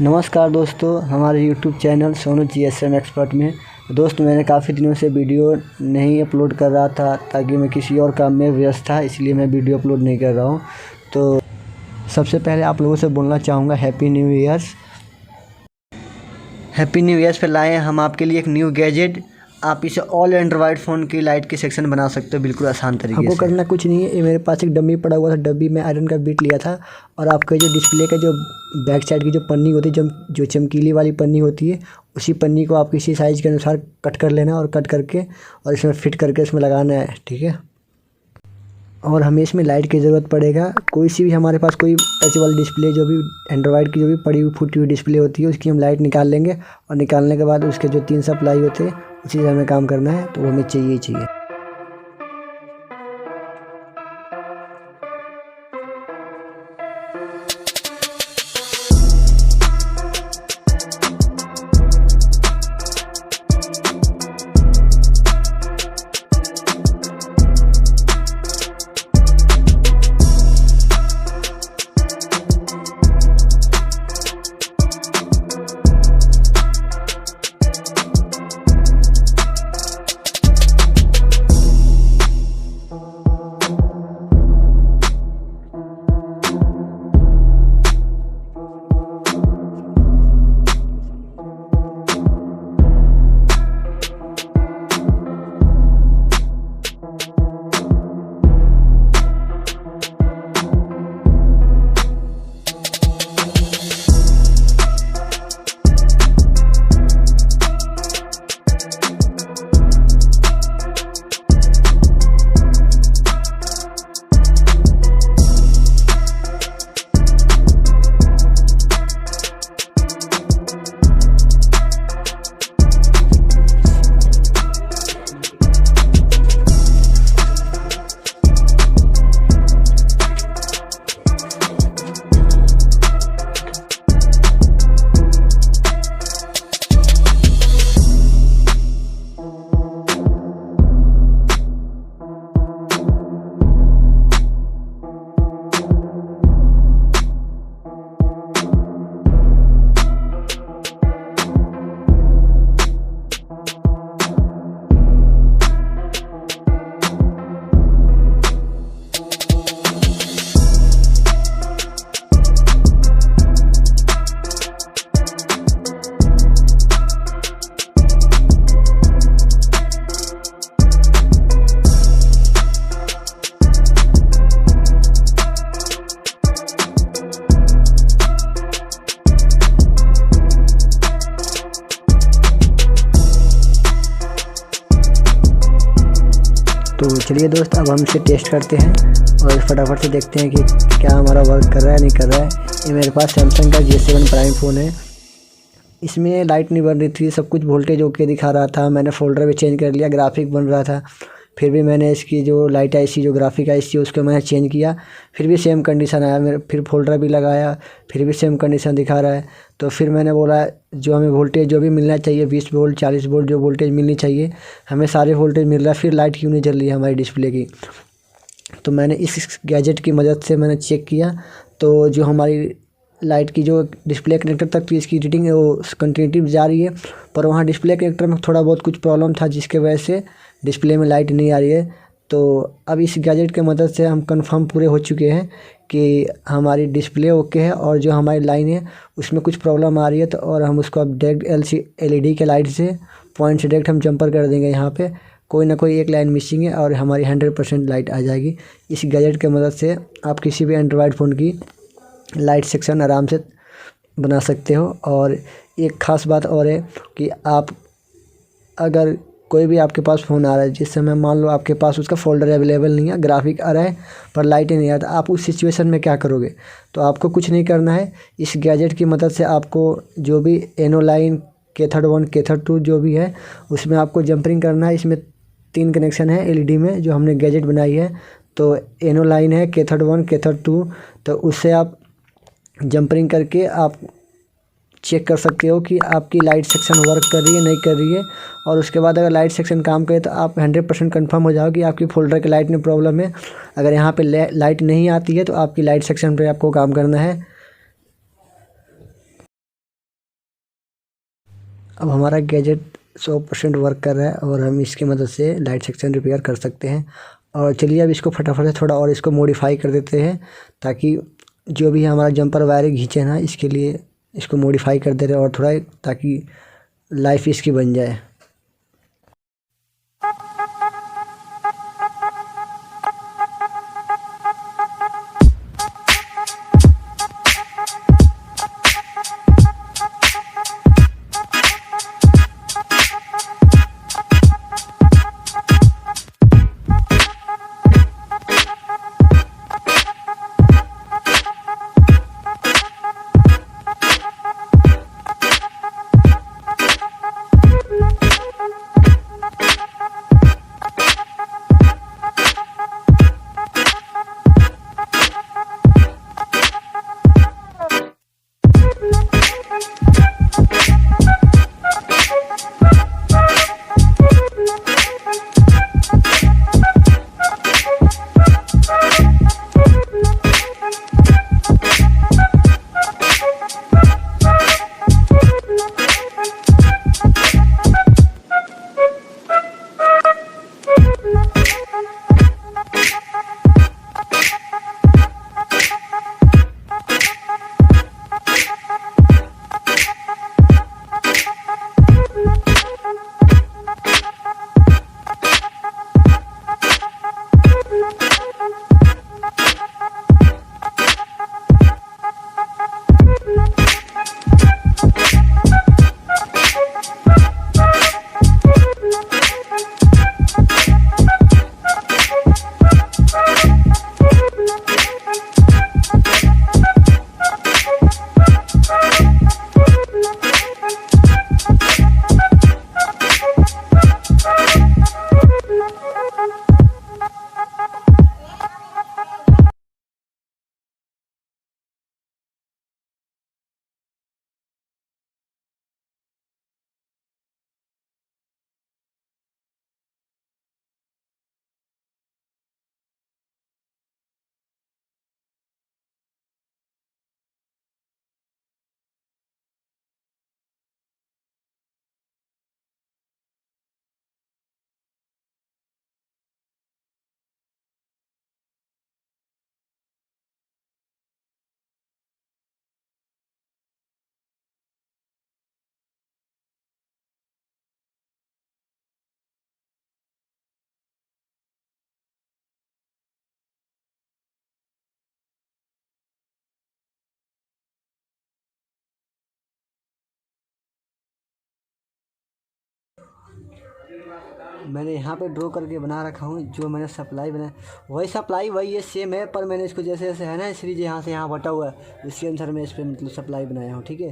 नमस्कार दोस्तों, हमारे YouTube channel Sonu GSM expert में मैंने काफ़ी दिनों से वीडियो नहीं अपलोड कर रहा था ताकि मैं किसी और काम में व्यस्त था, इसलिए मैं वीडियो अपलोड नहीं कर रहा हूं। तो सबसे पहले आप लोगों से बोलना चाहूँगा happy new years. Happy new years पे लाए हम आपके लिए एक न्यू गैजेट। आप इसे ऑल एंड्रॉयड फ़ोन की लाइट की सेक्शन बना सकते हो बिल्कुल आसान तरीके से। आपको करना कुछ नहीं है, ये मेरे पास एक डब्बी पड़ा हुआ था, डब्बी में आयरन का बीट लिया था और आपका जो डिस्प्ले का जो बैक साइड की जो पन्नी होती है, जो चमकीली वाली पन्नी होती है, उसी पन्नी को आप किसी साइज़ के अनुसार कट कर लेना और कट करके और इसमें फिट करके इसमें लगाना है, ठीक है। और हमें इसमें लाइट की ज़रूरत पड़ेगा। कोई सी भी हमारे पास कोई टच वाली डिस्प्ले, जो भी एंड्रॉयड की जो भी पड़ी हुई फूटी हुई डिस्प्ले होती है, उसकी हम लाइट निकाल लेंगे और निकालने के बाद उसके जो 3 सप्लाई होते हैं उसी से हमें काम करना है, तो वो हमें चाहिए ही चाहिए। तो चलिए दोस्त, अब हम इसे टेस्ट करते हैं और फटाफट से देखते हैं कि क्या हमारा वर्क कर रहा है नहीं कर रहा है। ये मेरे पास सैमसंग का J7 प्राइम फ़ोन है। इसमें लाइट नहीं बन रही थी, सब कुछ वोल्टेज ओके दिखा रहा था। मैंने फोल्डर भी चेंज कर लिया, ग्राफिक बन रहा था, फिर भी मैंने इसकी जो लाइट आई सी, जो ग्राफिक आई सी, उसको मैंने चेंज किया, फिर भी सेम कंडीशन आया। मेरे फिर फोल्डर भी लगाया, फिर भी सेम कंडीशन दिखा रहा है। तो फिर मैंने बोला जो हमें वोल्टेज जो भी मिलना चाहिए, 20 वोल्ट 40 वोल्ट जो वोल्टेज मिलनी चाहिए, हमें सारे वोल्टेज मिल रहा है, फिर लाइट क्यों नहीं जल रही है हमारी डिस्प्ले की। तो मैंने इस गैजेट की मदद से मैंने चेक किया, तो जो हमारी लाइट की जो डिस्प्ले कनेक्टर तक थी, इसकी रीडिंग है वो कंटिन्यूटी जा रही है, पर वहाँ डिस्प्ले कनेक्टर में थोड़ा बहुत कुछ प्रॉब्लम था, जिसके वजह से डिस्प्ले में लाइट नहीं आ रही है। तो अब इस गैजेट की मदद से हम कंफर्म पूरे हो चुके हैं कि हमारी डिस्प्ले ओके है और जो हमारी लाइन है उसमें कुछ प्रॉब्लम आ रही है। तो और हम उसको अब डायरेक्ट LED के लाइट से पॉइंट से डायरेक्ट हम जंपर कर देंगे। यहाँ पे कोई ना कोई एक लाइन मिसिंग है और हमारी 100% लाइट आ जाएगी। इस गैजेट की मदद से आप किसी भी एंड्रॉयड फ़ोन की लाइट सेक्शन आराम से बना सकते हो। और एक ख़ास बात और है कि आप अगर कोई भी आपके पास फ़ोन आ रहा है, जिस समय मान लो आपके पास उसका फ़ोल्डर अवेलेबल नहीं है, ग्राफिक आ रहा है पर लाइट ही नहीं आता, आप उस सिचुएशन में क्या करोगे? तो आपको कुछ नहीं करना है। इस गैजेट की मदद से आपको जो भी एनो लाइन, कैथोड 1 कैथोड 2 जो भी है, उसमें आपको जंपरिंग करना है। इसमें 3 कनेक्शन है LED में जो हमने गैजेट बनाई है। तो एनो लाइन है, कैथोड 1 कैथोड 2, तो उससे आप जंपरिंग करके आप चेक कर सकते हो कि आपकी लाइट सेक्शन वर्क कर रही है नहीं कर रही है। और उसके बाद अगर लाइट सेक्शन काम करे तो आप 100% कंफर्म हो जाओ कि आपकी फोल्डर के लाइट में प्रॉब्लम है। अगर यहाँ पे लाइट नहीं आती है तो आपकी लाइट सेक्शन पे आपको काम करना है। अब हमारा गैजेट 100% वर्क कर रहा है और हम इसकी मदद से लाइट सेक्शन रिपेयर कर सकते हैं। और चलिए अब इसको फटाफट से थोड़ा और इसको मॉडिफाई कर देते हैं, ताकि जो भी हमारा जंपर वायर खींचे ना, इसके लिए इसको मॉडिफाई कर दे रहे हैं और थोड़ा, ताकि लाइफ इसकी बन जाए। मैंने यहाँ पे ड्रॉ करके बना रखा हूँ, जो मैंने सप्लाई बनाया वही सप्लाई वही है, सेम है, पर मैंने इसको जैसे जैसे है ना सीरीज यहाँ से यहाँ बटा हुआ है, इसके अनुसार मैं इस पर मतलब सप्लाई बनाया हूँ। ठीक है,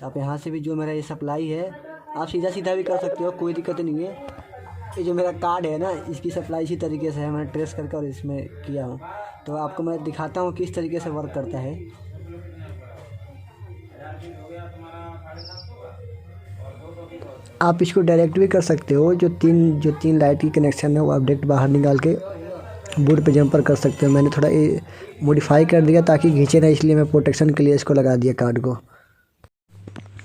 तो आप यहाँ से भी जो मेरा ये सप्लाई है आप सीधा सीधा भी कर सकते हो, कोई दिक्कत नहीं है। ये जो मेरा कार्ड है ना, इसकी सप्लाई इसी तरीके से है, मैंने ट्रेस करके और इसमें किया हूँ। तो आपको मैं दिखाता हूँ किस तरीके से वर्क करता है। आप इसको डायरेक्ट भी कर सकते हो, जो तीन लाइट की कनेक्शन है वो आप डायरेक्ट बाहर निकाल के बोर्ड पे जंपर कर सकते हो। मैंने थोड़ा ये मॉडिफाई कर दिया ताकि खींचे ना, इसलिए मैं प्रोटेक्शन के लिए इसको लगा दिया कार्ड को।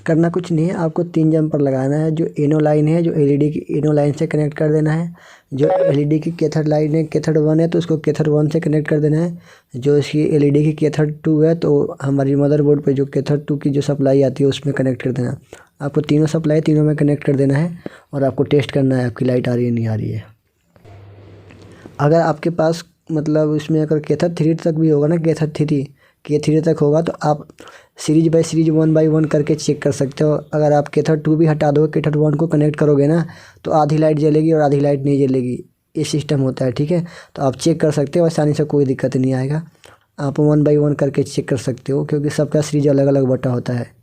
करना कुछ नहीं है, आपको 3 जंपर लगाना है। जो एनो लाइन है, जो एलईडी की एनो लाइन से कनेक्ट कर देना है। जो एलईडी की कैथोड लाइन है, कैथोड 1 है, तो उसको कैथोड 1 से कनेक्ट कर देना है। जो इसकी एलईडी की कैथोड 2 है, तो हमारी मदरबोर्ड पे जो कैथोड 2 की जो सप्लाई आती है उसमें कनेक्ट कर देना। आपको तीनों सप्लाई तीनों में कनेक्ट कर देना है और आपको टेस्ट करना है आपकी लाइट आ रही है नहीं आ रही है। अगर आपके पास मतलब इसमें अगर कैथोड 3 तक भी होगा ना, कैथोड 3 तक होगा, तो आप सीरीज बाय सीरीज 1 बाय 1 करके चेक कर सकते हो। अगर आप कैथोड 2 भी हटा दोगे, कैथोड 1 को कनेक्ट करोगे ना, तो आधी लाइट जलेगी और आधी लाइट नहीं जलेगी, ये सिस्टम होता है। ठीक है, तो आप चेक कर सकते हो आसानी से, कोई दिक्कत नहीं आएगा। आप 1 बाय 1 करके चेक कर सकते हो, क्योंकि सबका सीरीज अलग अलग बटा होता है।